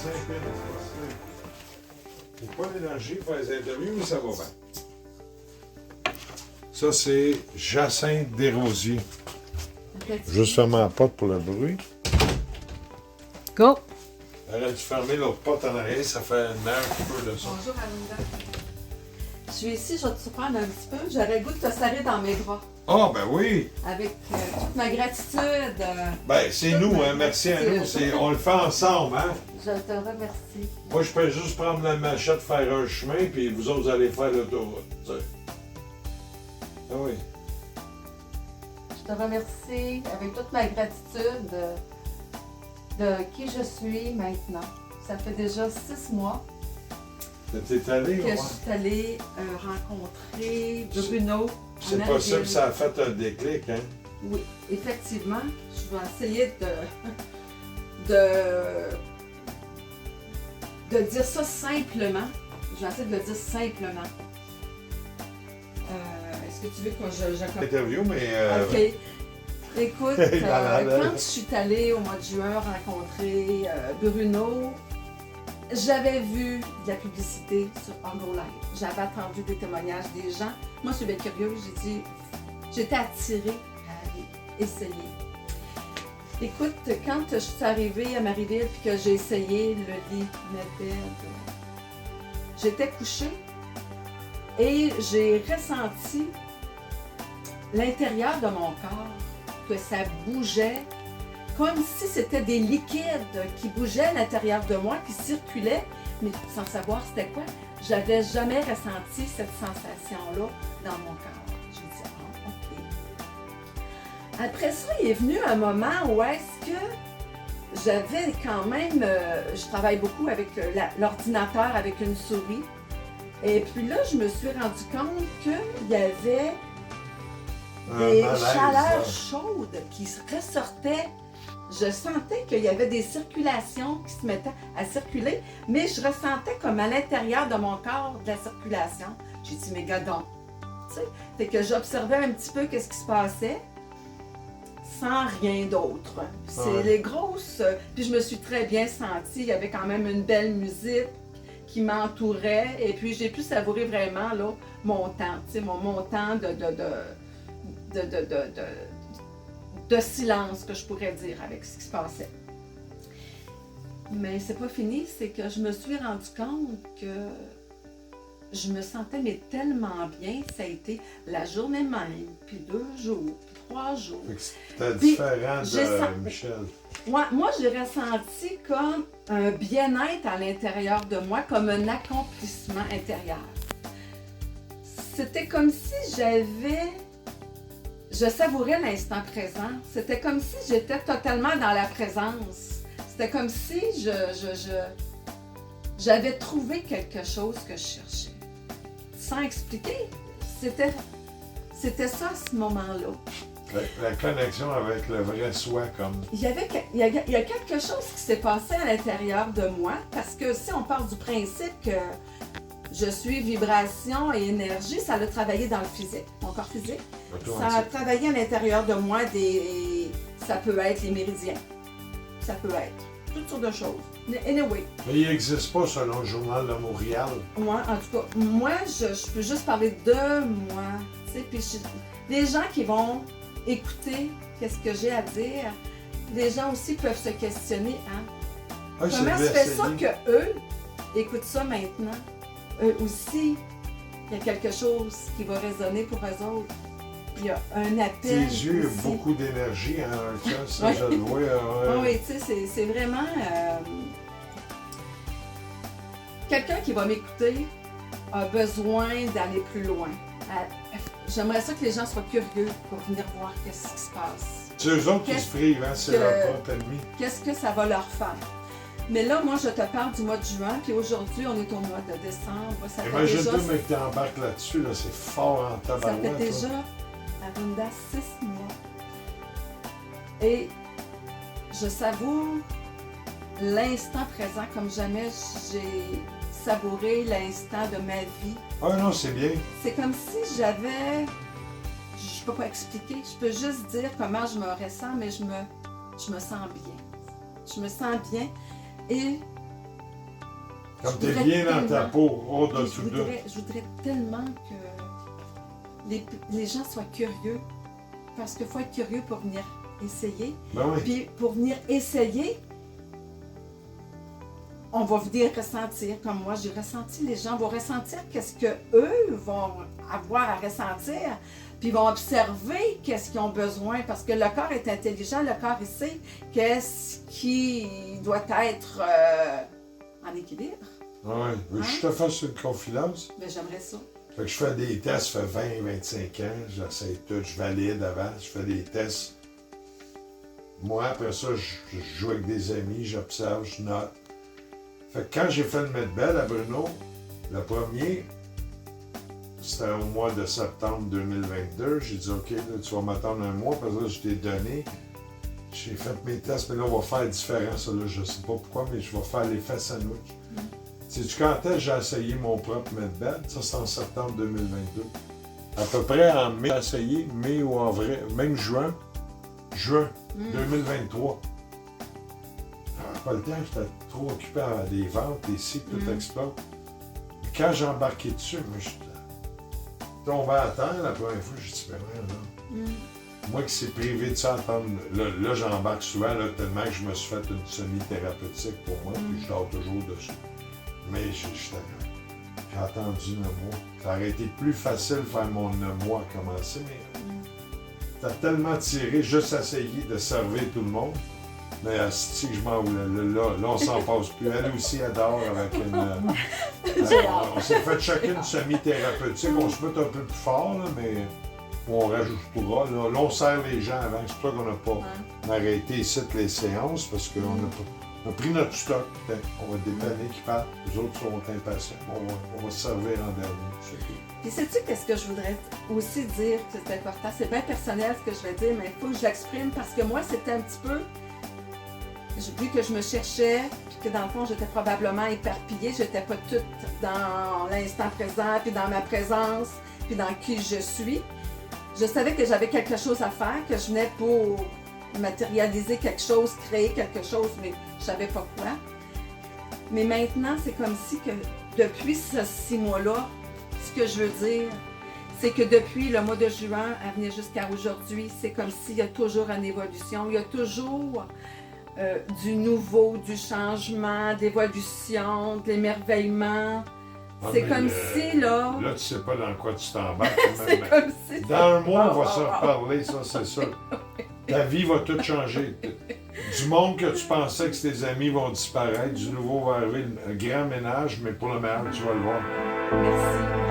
5 minutes. J'ai pas d'énergie pour les interviews, mais ça va bien. Ça, c'est Jacinthe Desrosiers. Juste fermer la porte pour le bruit. Go! Arrête de fermer l'autre porte en arrière, ça fait une meilleure coupure de son. Bonjour, Arunda. Je suis ici, je vais te surprendre un petit peu. J'aurais le goût de te serrer dans mes bras. Ah, ben oui! Avec toute ma gratitude. Ben, c'est nous, hein, merci à nous. On le fait ensemble, hein? Je te remercie. Moi, je peux juste prendre la machette, faire un chemin, puis vous autres, vous allez faire l'autoroute. Tu sais. Ah oui. Je te remercie avec toute ma gratitude de qui je suis maintenant. Ça fait déjà 6 mois T'es allé, que ouais? je suis allée rencontrer Bruno. C'est possible, ça a fait un déclic, hein? Oui, effectivement. Je vais essayer de dire ça simplement. Je vais essayer de le dire simplement. Est-ce que tu veux que je commence? Interview, mais... OK. Écoute, quand je suis allée au mois de juin rencontrer Bruno, j'avais vu de la publicité sur Hunger Live. J'avais attendu des témoignages des gens. Moi, je suis bien curieuse. J'étais attirée à aller essayer. Écoute, quand je suis arrivée à Marieville et que j'ai essayé le lit, ma bed, j'étais couchée et j'ai ressenti l'intérieur de mon corps, que ça bougeait, comme si c'était des liquides qui bougeaient à l'intérieur de moi, qui circulaient, mais sans savoir c'était quoi. J'avais jamais ressenti cette sensation-là dans mon corps. J'ai dit, ah, OK. Après ça, il est venu un moment où est-ce que j'avais quand même, je travaille beaucoup avec l'ordinateur, avec une souris. Et puis là, je me suis rendu compte qu'il y avait des chaleurs chaudes qui ressortaient. Je sentais qu'il y avait des circulations qui se mettaient à circuler, mais je ressentais comme à l'intérieur de mon corps de la circulation. J'ai dit, mais gadon, tu sais, fait que j'observais un petit peu qu'est-ce qui se passait, sans rien d'autre. C'est les grosses... Puis je me suis très bien sentie, il y avait quand même une belle musique qui m'entourait, et puis j'ai pu savourer vraiment là, mon temps, tu sais, mon temps de silence, que je pourrais dire, avec ce qui se passait. Mais c'est pas fini, c'est que je me suis rendu compte que je me sentais mais tellement bien. Ça a été la journée même, puis 2 jours, puis 3 jours. C'était différent de Michel. Moi, j'ai ressenti comme un bien-être à l'intérieur de moi, comme un accomplissement intérieur. C'était comme si je savourais l'instant présent. C'était comme si j'étais totalement dans la présence. C'était comme si j'avais trouvé quelque chose que je cherchais. Sans expliquer, c'était ça à ce moment-là. La connexion avec le vrai soi, comme... Il y a quelque chose qui s'est passé à l'intérieur de moi, parce que si on part du principe que je suis vibration et énergie, ça a travaillé dans le physique, mon corps physique. Ça a travaillé à l'intérieur de moi ça peut être les méridiens. Ça peut être toutes sortes de choses. Anyway. Mais il n'existe pas selon le journal de Montréal. Moi, en tout cas, moi, je peux juste parler de moi. Tu sais, puis les gens qui vont écouter qu'est-ce que j'ai à dire, les gens aussi peuvent se questionner, hein? Comment se fait ça qu'eux écoutent ça maintenant? Eux aussi, il y a quelque chose qui va résonner pour eux autres. Il y a un appel. Tes yeux, ici. beaucoup d'énergie, hein, ça, je le vois. Oui, tu sais, c'est vraiment... Quelqu'un qui va m'écouter a besoin d'aller plus loin. J'aimerais ça que les gens soient curieux pour venir voir qu'est-ce qui se passe. C'est eux autres qui se privent, hein, c'est leur propre ennemi. Qu'est-ce que ça va leur faire? Mais là, moi, je te parle du mois de juin, puis aujourd'hui, on est au mois de décembre. Imagine-toi, mec, qui embarque là-dessus, là, c'est fort en tabarouette. Ça fait déjà, Arunda, 6 mois. Et je savoure l'instant présent comme jamais j'ai savouré l'instant de ma vie. Ah non, c'est bien. C'est comme si j'avais... Je peux pas expliquer, je peux juste dire comment je me ressens, mais je me sens bien. Je me sens bien et Comme Je t'es voudrais bien dans ta tellement- peau, hors de Puis tout doute. je voudrais tellement que les gens soient curieux. Parce qu'il faut être curieux pour venir essayer. Ben oui. Puis pour venir essayer, on va venir ressentir, comme moi j'ai ressenti, les gens vont ressentir qu'est-ce qu'eux vont avoir à ressentir, puis ils vont observer qu'est-ce qu'ils ont besoin, parce que le corps est intelligent, le corps il sait qu'est-ce qui doit être en équilibre. Ouais. Veux-tu que je te fasse une confidence? Mais j'aimerais ça. Fait que je fais des tests, ça fait 25 ans, j'essaie tout, je valide avant, je fais des tests. Moi, après ça, je joue avec des amis, j'observe, je note. Fait que quand j'ai fait le Medbed à Bruno, le premier, c'était au mois de septembre 2022, j'ai dit, OK, là, tu vas m'attendre un mois, parce que là, je t'ai donné. J'ai fait mes tests, mais là, on va faire différent, ça, là, je sais pas pourquoi, mais je vais faire l'effet sandwich. Sais-tu quand est-ce que j'ai essayé mon propre Medbed? Ça, c'est en septembre 2022. À peu près en mai, j'ai essayé, mai ou en vrai, même juin 2023. Pas le temps, j'étais trop occupé à des ventes, des sites, tout explose. Puis quand j'ai embarqué dessus, moi, j'étais tombé à terre la première fois, j'ai dit, ben ouais, là. Moi qui s'est privé de ça, attendre, là j'embarque souvent, là, tellement que je me suis fait une semi-thérapeutique pour moi, puis je dors toujours dessus. Mais j'ai attendu 9 mois. Ça aurait été plus facile de faire mon 9 mois à commencer, mais t'as tellement tiré, juste essayer de servir tout le monde. Mais si que je m'en voulais, là, on s'en passe plus. Elle aussi adore avec une. On s'est fait chacune semi-thérapeutique. On se met un peu plus fort, là, mais on rajoutera. Là, on sert les gens avant. C'est pour ça qu'on n'a pas arrêté ici les séances, parce qu'on on a pris notre stock. On va dépanner qui partent. Les autres sont impatients. On va se servir en dernier. Puis sais-tu qu'est-ce que je voudrais aussi dire que c'est important? C'est bien personnel ce que je vais dire, mais il faut que je l'exprime parce que moi, c'était un petit peu. Vu que je me cherchais, puis que dans le fond, j'étais probablement éparpillée, j'étais pas toute dans l'instant présent, puis dans ma présence, puis dans qui je suis. Je savais que j'avais quelque chose à faire, que je venais pour matérialiser quelque chose, créer quelque chose, mais je savais pas quoi. Mais maintenant, c'est comme si que depuis ces 6 mois-là, ce que je veux dire, c'est que depuis le mois de juin à venir jusqu'à aujourd'hui, c'est comme s'il y a toujours une évolution, il y a toujours du nouveau, du changement, de l'évolution, de l'émerveillement. C'est comme si, là... Là, tu sais pas dans quoi tu t'embarques. c'est comme si... Dans un mois, on va se reparler, ça, c'est ça. Ta vie va tout changer. Du monde que tu pensais que tes amis vont disparaître, du nouveau va arriver, un grand ménage, mais pour le meilleur, tu vas le voir. Merci.